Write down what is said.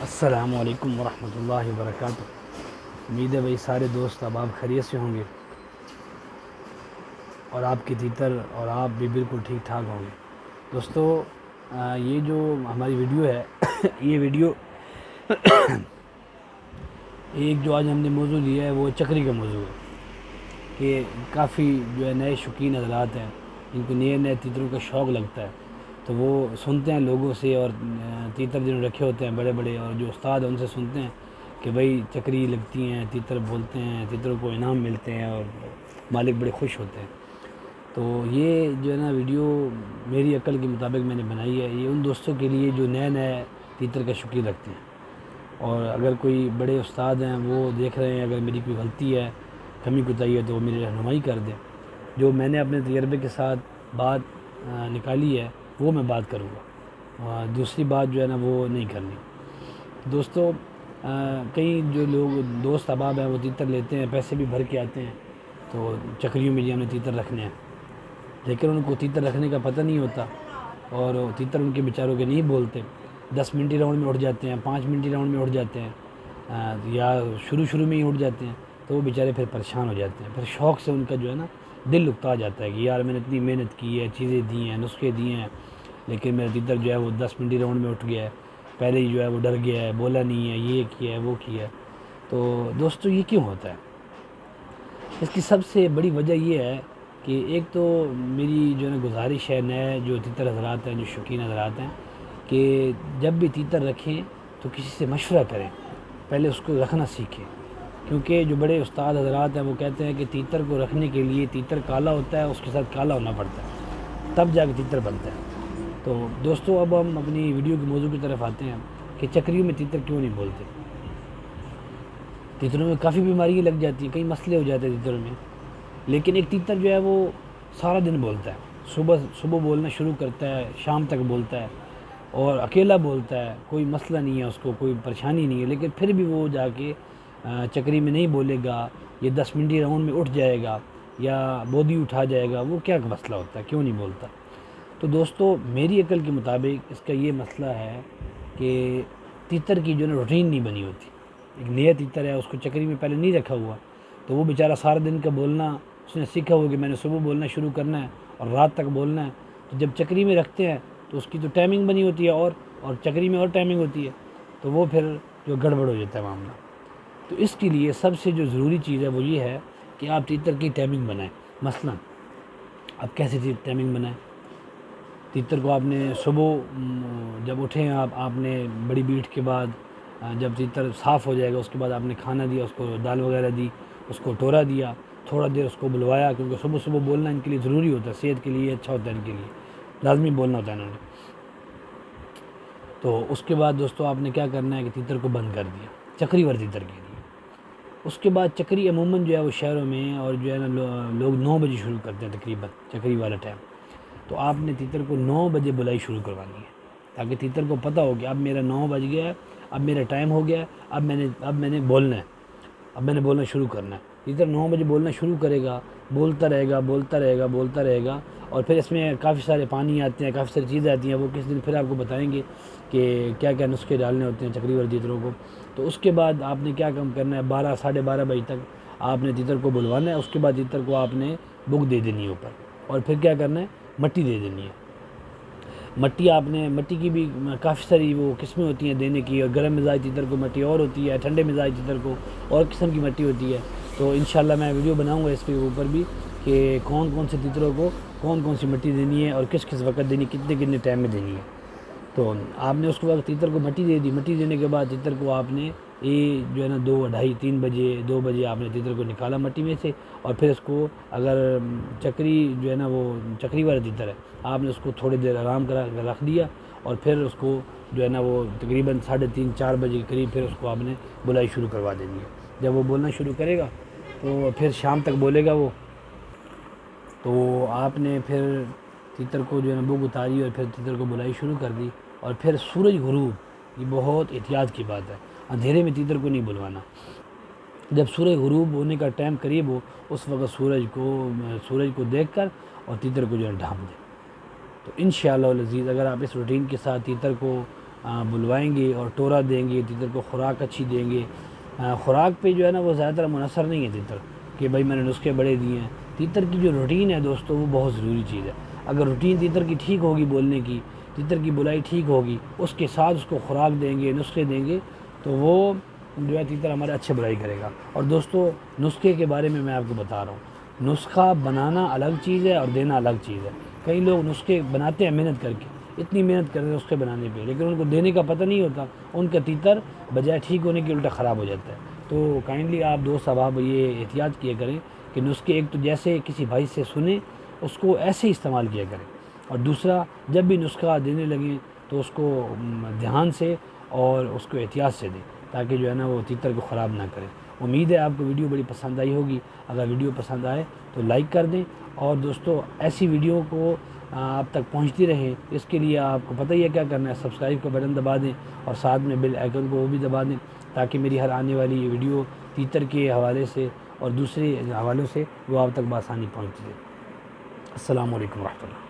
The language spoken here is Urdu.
السلام علیکم ورحمۃ اللہ وبرکاتہ۔ امید ہے بھائی سارے دوست اب آپ خیریت سے ہوں گے اور آپ کی تیتر اور آپ بھی بالکل ٹھیک ٹھاک ہوں گے۔ دوستو، یہ جو ہماری ویڈیو ہے یہ ویڈیو ایک جو آج ہم نے موضوع لیا ہے وہ چکری کا موضوع ہے کہ کافی جو ہے نئے شوقین حضرات ہیں جن کو نئے نئے تیتروں کا شوق لگتا ہے، تو وہ سنتے ہیں لوگوں سے، اور تیتر جنہوں نے رکھے ہوتے ہیں بڑے بڑے اور جو استاد ہیں ان سے سنتے ہیں کہ بھئی چکری لگتی ہیں، تیتر بولتے ہیں، تیتروں کو انعام ملتے ہیں اور مالک بڑے خوش ہوتے ہیں۔ تو یہ جو ہے نا ویڈیو میری عقل کے مطابق میں نے بنائی ہے، یہ ان دوستوں کے لیے جو نئے نئے تیتر کا شوقین رکھتے ہیں، اور اگر کوئی بڑے استاد ہیں وہ دیکھ رہے ہیں اگر میری کوئی غلطی ہے، کمی کوتاہی ہے، تو وہ میری رہنمائی کر دیں۔ جو میں نے اپنے تجربے کے ساتھ بات نکالی ہے وہ میں بات کروں گا، دوسری بات جو ہے نا وہ نہیں کرنی۔ دوستو، کئی جو لوگ دوست احباب ہیں وہ تیتر لیتے ہیں، پیسے بھی بھر کے آتے ہیں تو چکریوں میں جی ہم نے تیتر رکھنے ہیں، لیکن ان کو تیتر رکھنے کا پتہ نہیں ہوتا، اور تیتر ان کے بیچاروں کے نہیں بولتے، 10 منٹی راؤنڈ میں اٹھ جاتے ہیں، 5 منٹی راؤنڈ میں اٹھ جاتے ہیں، یا شروع میں ہی اٹھ جاتے ہیں، تو وہ بیچارے پھر پریشان ہو جاتے ہیں، پھر شوق سے ان کا جو ہے نا دل لگتا جاتا ہے کہ یار میں نے اتنی محنت کی ہے، چیزیں دی ہیں، نسخے دیے ہیں، لیکن میرا تیتر جو ہے وہ 10 منٹی راؤنڈ میں اٹھ گیا ہے، پہلے ہی جو ہے وہ ڈر گیا ہے، بولا نہیں ہے، یہ کیا ہے وہ کیا ہے۔ تو دوستو، یہ کیوں ہوتا ہے؟ اس کی سب سے بڑی وجہ یہ ہے کہ ایک تو میری جو ہے نا گزارش ہے نئے جو تیتر حضرات ہیں، جو شوقین حضرات ہیں، کہ جب بھی تیتر رکھیں تو کسی سے مشورہ کریں، پہلے اس کو رکھنا سیکھیں، کیونکہ جو بڑے استاد حضرات ہیں وہ کہتے ہیں کہ تیتر کو رکھنے کے لیے تیتر کالا ہوتا ہے، اس کے ساتھ کالا ہونا پڑتا ہے، تب جا کے تیتر بنتا ہے۔ تو دوستو، اب ہم اپنی ویڈیو کے موضوع کی طرف آتے ہیں کہ چکریوں میں تیتر کیوں نہیں بولتے۔ تیتروں میں کافی بیماریاں لگ جاتی ہیں، کئی مسئلے ہو جاتے ہیں تیتروں میں، لیکن ایک تیتر جو ہے وہ سارا دن بولتا ہے، صبح بولنا شروع کرتا ہے، شام تک بولتا ہے، اور اکیلا بولتا ہے، کوئی مسئلہ نہیں ہے اس کو، کوئی پریشانی نہیں ہے، لیکن پھر بھی وہ جا کے چکری میں نہیں بولے گا، یہ 10 منٹی راؤنڈ میں اٹھ جائے گا یا بودی اٹھا جائے گا، وہ کیا مسئلہ ہوتا ہے، کیوں نہیں بولتا؟ تو دوستو، میری عقل کے مطابق اس کا یہ مسئلہ ہے کہ تیتر کی جو ہے نا روٹین نہیں بنی ہوتی۔ ایک نیا تیتر ہے، اس کو چکری میں پہلے نہیں رکھا ہوا، تو وہ بیچارہ سارا دن کا بولنا اس نے سیکھا ہوا کہ میں نے صبح بولنا شروع کرنا ہے اور رات تک بولنا ہے، تو جب چکری میں رکھتے ہیں تو اس کی تو ٹائمنگ بنی ہوتی ہے، اور چکری میں اور ٹائمنگ ہوتی ہے، تو وہ پھر جو گڑبڑ ہو جاتا ہے معاملہ۔ تو اس کے لیے سب سے جو ضروری چیز ہے وہ یہ ہے کہ آپ تیتر کی ٹائمنگ بنائیں۔ مثلا آپ کیسے ٹائمنگ بنائیں؟ تیتر کو آپ نے صبح جب اٹھیں آپ نے بڑی بیٹھ کے بعد جب تیتر صاف ہو جائے گا اس کے بعد آپ نے کھانا دیا، اس کو دال وغیرہ دی، اس کو ٹورا دیا، تھوڑا دیر اس کو بلوایا، کیونکہ صبح بولنا ان کے لیے ضروری ہوتا ہے، صحت کے لیے اچھا ہوتا ہے، ان کے لیے لازمی بولنا ہوتا ہے انہوں نے۔ تو اس کے بعد دوستو آپ نے کیا کرنا ہے کہ تیتر کو بند کر دیا، چکری ور تیتر کے لیے۔ اس کے بعد چکری عموماً جو ہے وہ شہروں میں اور جو ہے نا لوگ 9 بجے شروع کرتے ہیں تقریباً چکری والا ٹائم، تو آپ نے تیتر کو 9 بجے بلائی شروع کروانی ہے، تاکہ تیتر کو پتہ ہو کہ اب میرا 9 بج گیا ہے، اب میرا ٹائم ہو گیا ہے، اب میں نے بولنا ہے، اب میں نے بولنا شروع کرنا ہے۔ تیتر 9 بجے بولنا شروع کرے گا، بولتا رہے گا، بولتا رہے گا، بولتا رہے گا، اور پھر اس میں کافی سارے پانی آتے ہیں، کافی ساری چیزیں آتی ہیں، وہ کس دن پھر آپ کو بتائیں گے کہ کیا کیا نسخے ڈالنے ہوتے ہیں چکری ور تیتروں کو۔ تو اس کے بعد آپ نے کیا کام کرنا ہے، 12 ساڑھے 12 بجے تک آپ نے تیتر کو بلوانا ہے، اس کے بعد تیتر کو آپ نے بک دے دینی ہے اوپر، اور پھر کیا کرنا ہے، مٹی دے دینی ہے۔ مٹی کی بھی کافی ساری وہ قسمیں ہوتی ہیں دینے کی، اور گرم مزاج تیتر کو مٹی اور ہوتی ہے، ٹھنڈے مزاج تیتر کو اور قسم کی مٹی ہوتی ہے۔ تو انشاءاللہ میں ویڈیو بناؤں گا اس کے اوپر بھی کہ کون سے تیتروں کو کون سی مٹی دینی ہے اور کس وقت دینی ہے، کتنے ٹائم میں دینی ہے۔ تو آپ نے اس کے بعد تیتر کو مٹی دے دی، مٹی دینے کے بعد تیتر کو آپ نے یہ جو ہے نا 2 ڈھائی 3 بجے 2 بجے آپ نے تیتر کو نکالا مٹی میں سے، اور پھر اس کو اگر چکری جو ہے نا وہ چکری والا تیتر ہے، آپ نے اس کو تھوڑی دیر آرام کرا رکھ دیا، اور پھر اس کو جو ہے نا وہ تقریباً 3:30 4 بجے کے قریب پھر اس کو آپ نے بلائی شروع کروا دینی ہے۔ جب وہ بولنا شروع کرے گا تو پھر شام تک بولے گا وہ، تو آپ نے پھر تیتر کو جو ہے نا بک اتاری اور پھر تیتر کو بلائی شروع کر دی، اور پھر سورج غروب، یہ بہت احتیاط کی بات ہے، اندھیرے میں تیتر کو نہیں بلوانا۔ جب سورج غروب ہونے کا ٹائم قریب ہو اس وقت سورج کو دیکھ کر اور تیتر کو جو ہے ڈھانپ دیں۔ تو انشاءاللہ العزیز اگر آپ اس روٹین کے ساتھ تیتر کو بلوائیں گے اور ٹورا دیں گے، تیتر کو خوراک اچھی دیں گے۔ خوراک پہ جو ہے نا وہ زیادہ تر منحصر نہیں ہے تیتر کہ بھائی میں نے نسخے بڑے دیے ہیں۔ تیتر کی جو روٹین ہے دوستو وہ بہت ضروری چیز ہے۔ اگر روٹین تیتر کی ٹھیک ہوگی، بولنے کی، تیتر کی بلائی ٹھیک ہوگی، اس کے ساتھ اس کو خوراک دیں گے، نسخے دیں گے، تو وہ جو ہے تیتر ہمارے اچھے بلائی کرے گا۔ اور دوستو نسخے کے بارے میں آپ کو بتا رہا ہوں، نسخہ بنانا الگ چیز ہے اور دینا الگ چیز ہے۔ کئی لوگ نسخے بناتے ہیں محنت کر کے، اتنی محنت کرتے ہیں نسخے بنانے پہ، لیکن ان کو دینے کا پتہ نہیں ہوتا، ان کا تیتر بجائے ٹھیک ہونے کی الٹا خراب ہو جاتا ہے۔ تو کائنڈلی آپ دوست احباب یہ احتیاط کیا کریں کہ نسخے ایک تو جیسے کسی بھائی سے سنیں اس کو ایسے ہی استعمال کیا کریں، اور دوسرا جب بھی نسخہ دینے لگیں تو اس کو دھیان سے اور اس کو احتیاط سے دیں، تاکہ جو ہے نا وہ تیتر کو خراب نہ کریں۔ امید ہے آپ کو ویڈیو بڑی پسند آئی ہوگی۔ اگر ویڈیو پسند آئے تو لائک کر دیں، اور دوستو ایسی ویڈیو کو آپ تک پہنچتی رہیں، اس کے لیے آپ کو پتہ ہی ہے کیا کرنا ہے، سبسکرائب کا بٹن دبا دیں اور ساتھ میں بیل آئیکن کو وہ بھی دبا دیں، تاکہ میری ہر آنے والی ویڈیو تیتر کے حوالے سے اور دوسرے حوالوں سے وہ آپ تک بآسانی پہنچتی ہے۔ السلام علیکم ورحمۃ اللہ۔